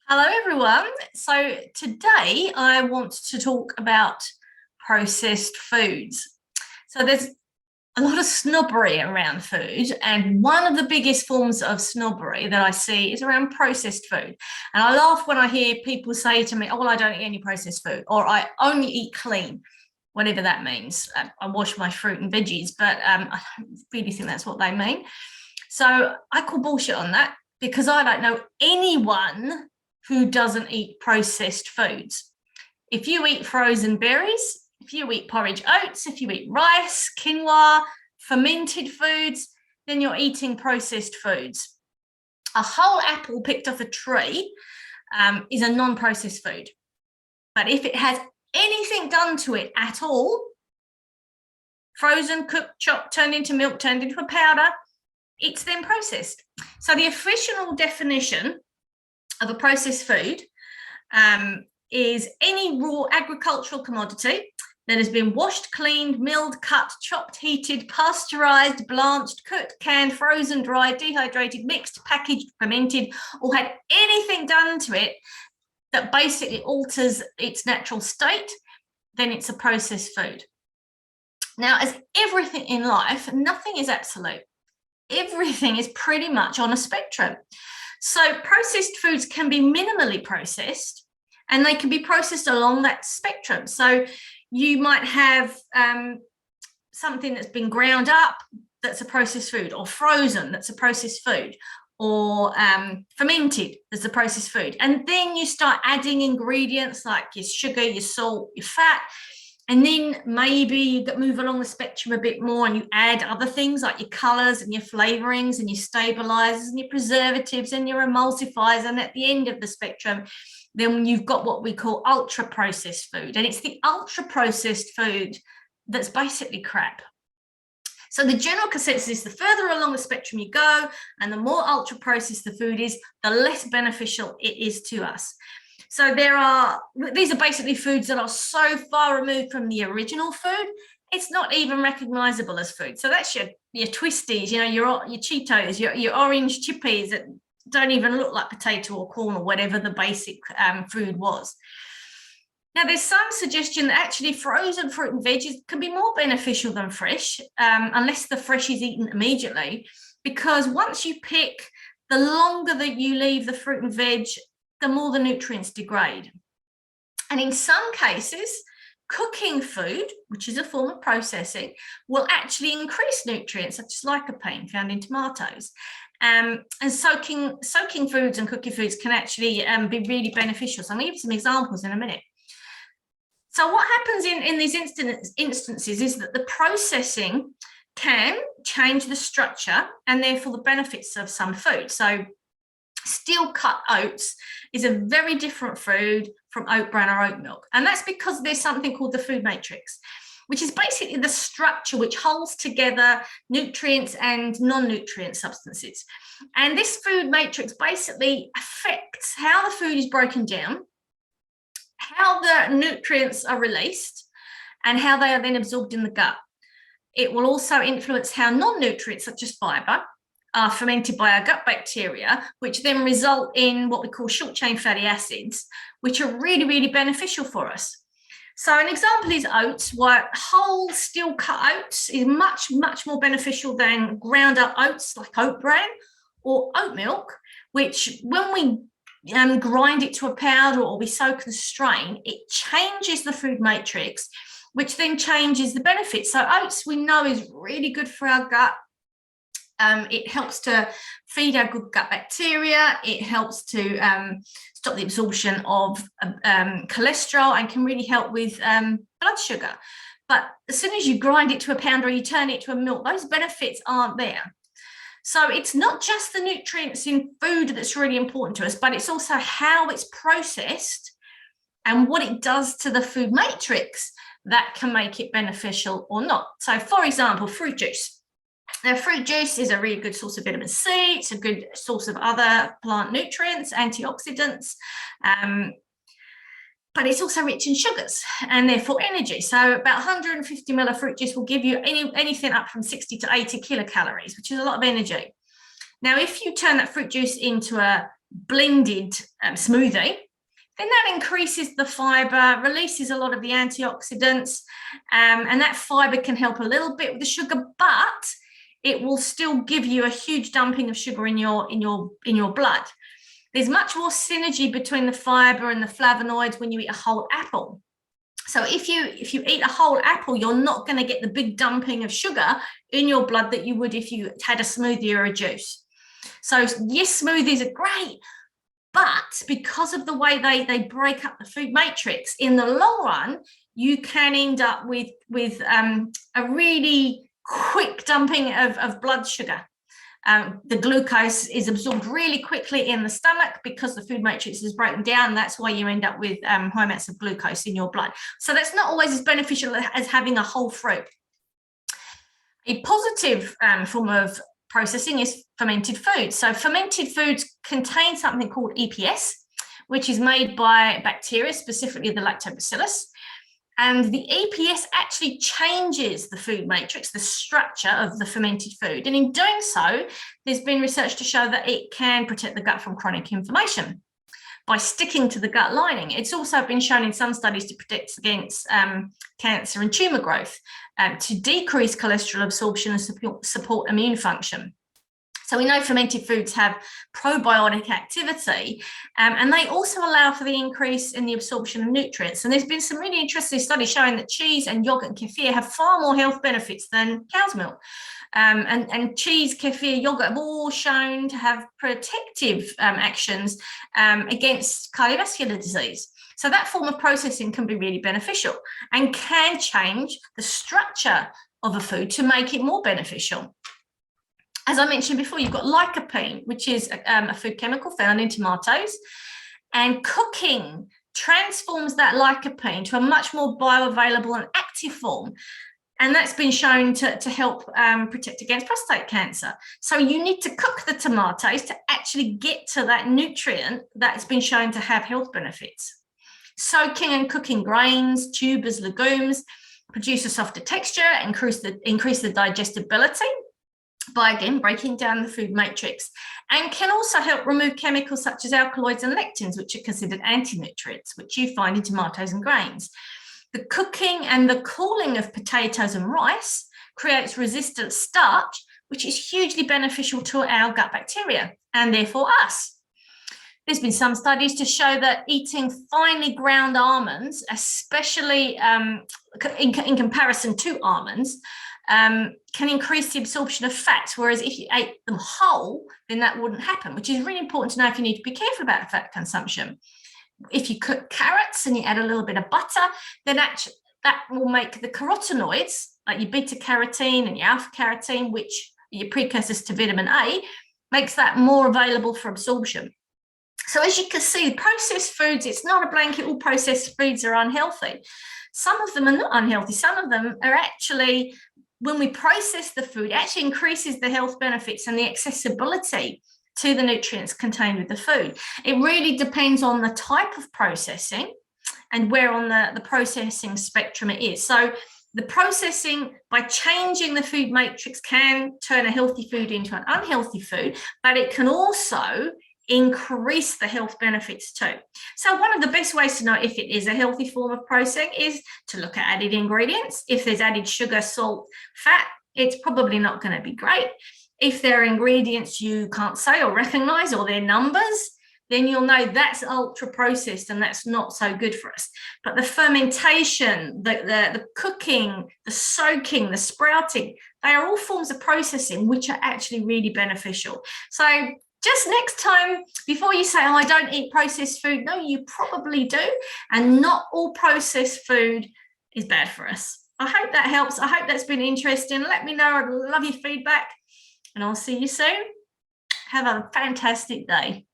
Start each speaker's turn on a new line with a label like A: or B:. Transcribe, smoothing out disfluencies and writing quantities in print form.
A: Hello, everyone. So today I want to talk about processed foods. So there's a lot of snobbery around food, and one of the biggest forms of snobbery that I see is around processed food. And I laugh when I hear people say to me, "Oh, well, I don't eat any processed food," or "I only eat clean," whatever that means. I wash my fruit and veggies, but I don't really think that's what they mean. So I call bullshit on that because I don't know anyone who doesn't eat processed foods. If you eat frozen berries, if you eat porridge oats, if you eat rice, quinoa, fermented foods, then you're eating processed foods. A whole apple picked off a tree is a non-processed food. But if it has anything done to it at all, frozen, cooked, chopped, turned into milk, turned into a powder, it's then processed. So the official definition of a processed food is any raw agricultural commodity that has been washed, cleaned, milled, cut, chopped, heated, pasteurized, blanched, cooked, canned, frozen, dried, dehydrated, mixed, packaged, fermented, or had anything done to it that basically alters its natural state, then it's a processed food. Now, as everything in life, nothing is absolute. Everything is pretty much on a spectrum. So processed foods can be minimally processed, and they can be processed along that spectrum. So you might have something that's been ground up, that's a processed food, or frozen, that's a processed food, or fermented, that's a processed food. And then you start adding ingredients like your sugar, your salt, your fat. And then maybe you move along the spectrum a bit more and you add other things like your colors and your flavorings and your stabilizers and your preservatives and your emulsifiers. And at the end of the spectrum, then you've got what we call ultra processed food. And it's the ultra processed food that's basically crap. So the general consensus is the further along the spectrum you go and the more ultra processed the food is, the less beneficial it is to us. So these are basically foods that are so far removed from the original food, it's not even recognizable as food. So that's your twisties, your Cheetos, your orange chippies that don't even look like potato or corn or whatever the basic food was. Now, there's some suggestion that actually frozen fruit and veggies can be more beneficial than fresh, unless the fresh is eaten immediately, because once you pick, the longer that you leave the fruit and veg, the more the nutrients degrade. And in some cases, cooking food, which is a form of processing, will actually increase nutrients, such as lycopene found in tomatoes. And soaking foods and cooking foods can actually be really beneficial. So I'm going to give you some examples in a minute. So what happens in these instances is that the processing can change the structure and therefore the benefits of some food. So steel cut oats is a very different food from oat bran or oat milk. And that's because there's something called the food matrix, which is basically the structure which holds together nutrients and non-nutrient substances. And this food matrix basically affects how the food is broken down, how the nutrients are released, and how they are then absorbed in the gut. It will also influence how non-nutrients such as fiber are fermented by our gut bacteria, which then result in what we call short-chain fatty acids, which are really, really beneficial for us. So an example is oats, where whole steel cut oats is much, much more beneficial than ground up oats like oat bran or oat milk, which when we grind it to a powder or we soak and strain, it changes the food matrix, which then changes the benefits. So oats, we know, is really good for our gut. It helps to feed our good gut bacteria. It helps to stop the absorption of cholesterol and can really help with blood sugar. But as soon as you grind it to a powder or you turn it to a milk, those benefits aren't there. So it's not just the nutrients in food that's really important to us, but it's also how it's processed and what it does to the food matrix that can make it beneficial or not. So for example, fruit juice. Now, fruit juice is a really good source of vitamin C. It's a good source of other plant nutrients, antioxidants, but it's also rich in sugars and therefore energy. So about 150 ml of fruit juice will give you anything up from 60 to 80 kilocalories, which is a lot of energy. Now, if you turn that fruit juice into a blended smoothie, then that increases the fiber, releases a lot of the antioxidants, and that fiber can help a little bit with the sugar, but it will still give you a huge dumping of sugar in your blood. There's much more synergy between the fiber and the flavonoids when you eat a whole apple. So if you eat a whole apple, you're not going to get the big dumping of sugar in your blood that you would if you had a smoothie or a juice. So yes, smoothies are great, but because of the way they break up the food matrix, in the long run, you can end up with a really quick dumping of blood sugar. The glucose is absorbed really quickly in the stomach because the food matrix is broken down. That's why you end up with high amounts of glucose in your blood. So that's not always as beneficial as having a whole fruit. A positive form of processing is fermented foods. So fermented foods contain something called EPS, which is made by bacteria, specifically the lactobacillus. And the EPS actually changes the food matrix, the structure of the fermented food. And in doing so, there's been research to show that it can protect the gut from chronic inflammation by sticking to the gut lining. It's also been shown in some studies to protect against cancer and tumor growth, to decrease cholesterol absorption and support immune function. So we know fermented foods have probiotic activity, and they also allow for the increase in the absorption of nutrients. And there's been some really interesting studies showing that cheese and yogurt and kefir have far more health benefits than cow's milk. And cheese, kefir, yogurt have all shown to have protective actions against cardiovascular disease. So that form of processing can be really beneficial and can change the structure of a food to make it more beneficial. As I mentioned before, you've got lycopene, which is a food chemical found in tomatoes, and cooking transforms that lycopene to a much more bioavailable and active form. And that's been shown to help protect against prostate cancer. So you need to cook the tomatoes to actually get to that nutrient that's been shown to have health benefits. Soaking and cooking grains, tubers, legumes produce a softer texture, increase the digestibility by, again, breaking down the food matrix, and can also help remove chemicals such as alkaloids and lectins, which are considered anti-nutrients, which you find in tomatoes and grains. The cooking and the cooling of potatoes and rice creates resistant starch, which is hugely beneficial to our gut bacteria and therefore us. There's been some studies to show that eating finely ground almonds, especially in comparison to almonds, can increase the absorption of fats, whereas if you ate them whole, then that wouldn't happen, which is really important to know if you need to be careful about fat consumption. If you cook carrots and you add a little bit of butter, then actually that will make the carotenoids, like your beta-carotene and your alpha-carotene, which are your precursors to vitamin A, makes that more available for absorption. So as you can see, processed foods, it's not a blanket, all processed foods are unhealthy. Some of them are not unhealthy. Some of them are actually, when we process the food, it actually increases the health benefits and the accessibility to the nutrients contained with the food. It really depends on the type of processing and where on the processing spectrum it is. So the processing, by changing the food matrix, can turn a healthy food into an unhealthy food, but it can also increase the health benefits too. So one of the best ways to know if it is a healthy form of processing is to look at added ingredients. If there's added sugar, salt, fat, it's probably not going to be great. If there are ingredients you can't say or recognize, or their numbers, then you'll know that's ultra processed and that's not so good for us. But the fermentation, the cooking, the soaking, the sprouting, they are all forms of processing which are actually really beneficial. So just next time, before you say, oh, I don't eat processed food, no, you probably do. And not all processed food is bad for us. I hope that helps. I hope that's been interesting. Let me know. I'd love your feedback. And I'll see you soon. Have a fantastic day.